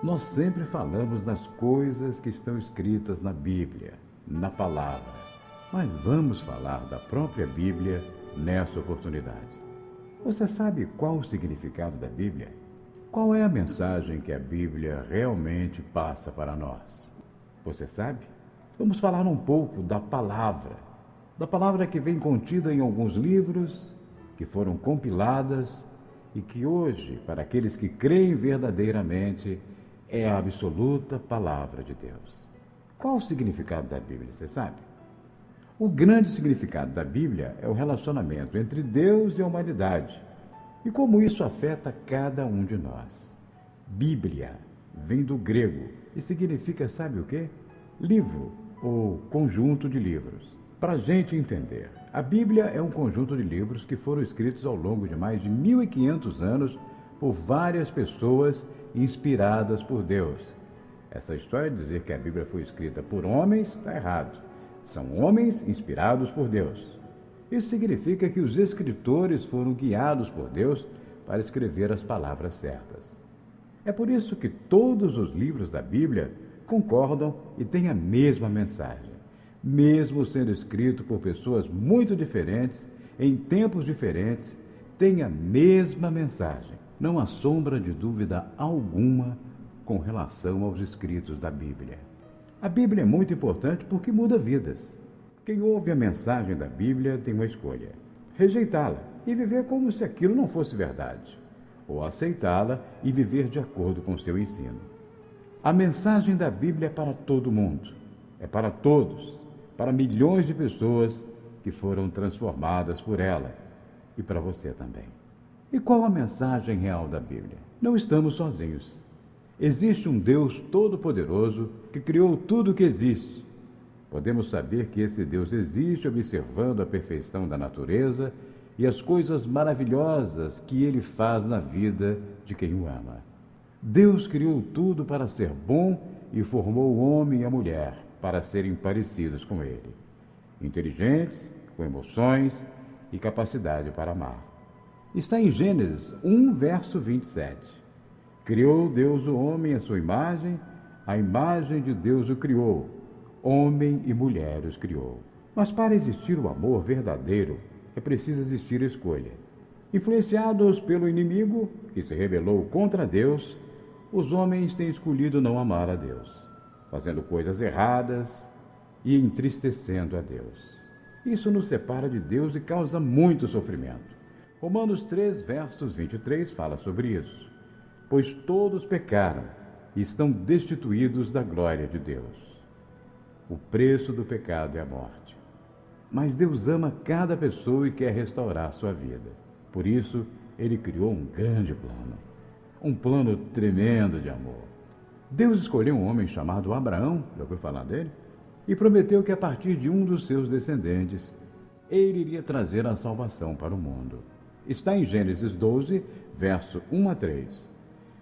Nós sempre falamos das coisas que estão escritas na Bíblia, na palavra, mas vamos falar da própria Bíblia nesta oportunidade. Você sabe qual o significado da Bíblia? Qual é a mensagem que a Bíblia realmente passa para nós? Você sabe? Vamos falar um pouco da palavra que vem contida em alguns livros, que foram compiladas e que hoje, para aqueles que creem verdadeiramente, é a absoluta palavra de Deus. Qual o significado da Bíblia, você sabe? O grande significado da Bíblia é o relacionamento entre Deus e a humanidade e como isso afeta cada um de nós. Bíblia vem do grego e significa, sabe o quê? Livro ou conjunto de livros. Para a gente entender, a Bíblia é um conjunto de livros que foram escritos ao longo de mais de 1500 anos por várias pessoas inspiradas por Deus. Essa história de dizer que a Bíblia foi escrita por homens está errado. São homens inspirados por Deus. Isso significa que os escritores foram guiados por Deus para escrever as palavras certas. É por isso que todos os livros da Bíblia concordam e têm a mesma mensagem, mesmo sendo escrito por pessoas muito diferentes, em tempos diferentes, têm a mesma mensagem. Não há sombra de dúvida alguma com relação aos escritos da Bíblia. A Bíblia é muito importante porque muda vidas. Quem ouve a mensagem da Bíblia tem uma escolha: rejeitá-la e viver como se aquilo não fosse verdade, ou aceitá-la e viver de acordo com seu ensino. A mensagem da Bíblia é para todo mundo, é para todos, para milhões de pessoas que foram transformadas por ela e para você também. E qual a mensagem real da Bíblia? Não estamos sozinhos. Existe um Deus todo-poderoso que criou tudo o que existe. Podemos saber que esse Deus existe observando a perfeição da natureza e as coisas maravilhosas que Ele faz na vida de quem o ama. Deus criou tudo para ser bom e formou o homem e a mulher para serem parecidos com Ele, inteligentes, com emoções e capacidade para amar. Está em Gênesis 1, verso 27. Criou Deus o homem à sua imagem, a imagem de Deus o criou, homem e mulher os criou. Mas para existir o amor verdadeiro, é preciso existir escolha. Influenciados pelo inimigo, que se rebelou contra Deus, os homens têm escolhido não amar a Deus, fazendo coisas erradas e entristecendo a Deus. Isso nos separa de Deus e causa muito sofrimento. Romanos 3, versos 23 fala sobre isso. Pois todos pecaram e estão destituídos da glória de Deus. O preço do pecado é a morte. Mas Deus ama cada pessoa e quer restaurar sua vida. Por isso, Ele criou um grande plano. Um plano tremendo de amor. Deus escolheu um homem chamado Abraão, já ouviu falar dele? E prometeu que a partir de um dos seus descendentes, ele iria trazer a salvação para o mundo. Está em Gênesis 12, verso 1 a 3.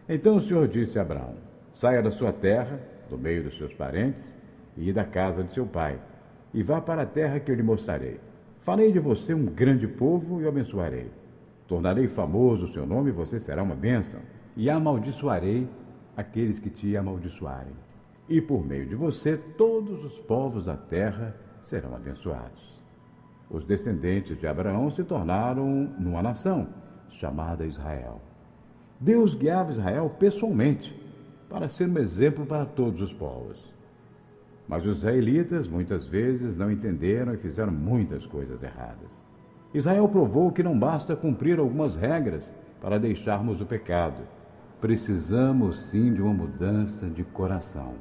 Então o Senhor disse a Abraão: saia da sua terra, do meio dos seus parentes, e da casa de seu pai, e vá para a terra que eu lhe mostrarei. Farei de você um grande povo e o abençoarei. Tornarei famoso o seu nome e você será uma bênção, e amaldiçoarei aqueles que te amaldiçoarem. E por meio de você, todos os povos da terra serão abençoados. Os descendentes de Abraão se tornaram numa nação, chamada Israel. Deus guiava Israel pessoalmente, para ser um exemplo para todos os povos. Mas os israelitas, muitas vezes, não entenderam e fizeram muitas coisas erradas. Israel provou que não basta cumprir algumas regras para deixarmos o pecado. Precisamos, sim, de uma mudança de coração.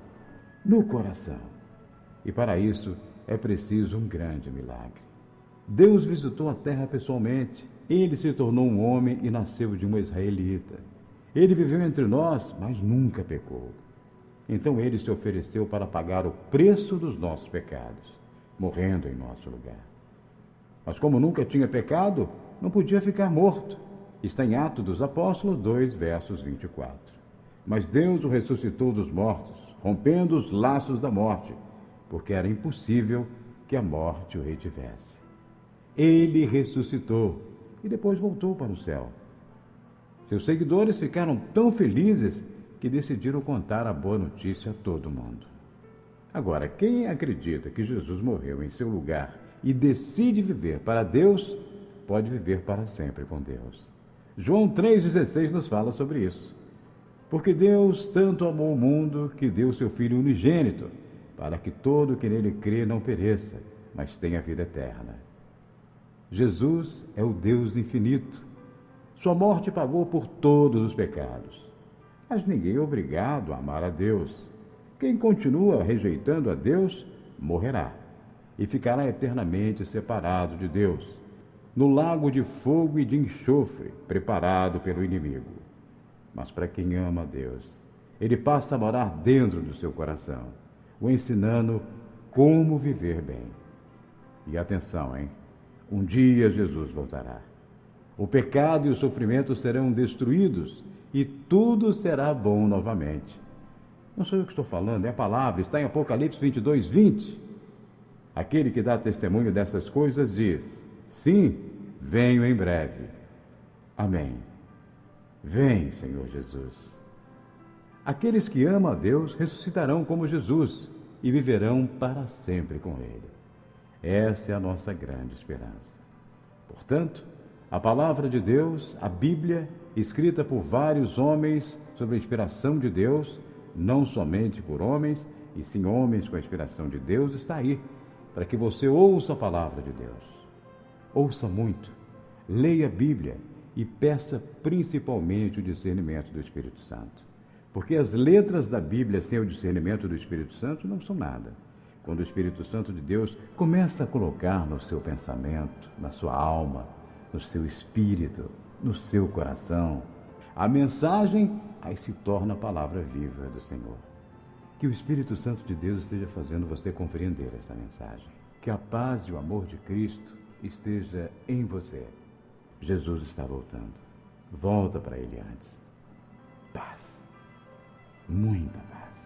No coração. E para isso, é preciso um grande milagre. Deus visitou a terra pessoalmente. Ele se tornou um homem e nasceu de uma israelita. Ele viveu entre nós, mas nunca pecou. Então ele se ofereceu para pagar o preço dos nossos pecados, morrendo em nosso lugar. Mas como nunca tinha pecado, não podia ficar morto. Está em Atos dos Apóstolos 2, versos 24. Mas Deus o ressuscitou dos mortos, rompendo os laços da morte, porque era impossível que a morte o retivesse. Ele ressuscitou e depois voltou para o céu. Seus seguidores ficaram tão felizes que decidiram contar a boa notícia a todo mundo. Agora, quem acredita que Jesus morreu em seu lugar e decide viver para Deus, pode viver para sempre com Deus. João 3,16 nos fala sobre isso. Porque Deus tanto amou o mundo que deu seu Filho unigênito, para que todo que nele crê não pereça, mas tenha vida eterna. Jesus é o Deus infinito. Sua morte pagou por todos os pecados. Mas ninguém é obrigado a amar a Deus. Quem continua rejeitando a Deus, morrerá e ficará eternamente separado de Deus, no lago de fogo e de enxofre, preparado pelo inimigo. Mas para quem ama a Deus, Ele passa a morar dentro do seu coração, o ensinando como viver bem. E atenção, hein? Um dia Jesus voltará. O pecado e o sofrimento serão destruídos e tudo será bom novamente. Não sou eu que estou falando, é a palavra, está em Apocalipse 22:20. Aquele que dá testemunho dessas coisas diz: sim, venho em breve. Amém. Vem, Senhor Jesus. Aqueles que amam a Deus ressuscitarão como Jesus e viverão para sempre com Ele. Essa é a nossa grande esperança. Portanto, a palavra de Deus, a Bíblia, escrita por vários homens sob a inspiração de Deus, não somente por homens, e sim homens com a inspiração de Deus, está aí, para que você ouça a palavra de Deus. Ouça muito, leia a Bíblia e peça principalmente o discernimento do Espírito Santo. Porque as letras da Bíblia sem o discernimento do Espírito Santo não são nada. Quando o Espírito Santo de Deus começa a colocar no seu pensamento, na sua alma, no seu espírito, no seu coração, a mensagem aí se torna a palavra viva do Senhor. Que o Espírito Santo de Deus esteja fazendo você compreender essa mensagem. Que a paz e o amor de Cristo esteja em você. Jesus está voltando. Volta para Ele antes. Paz. Muita paz.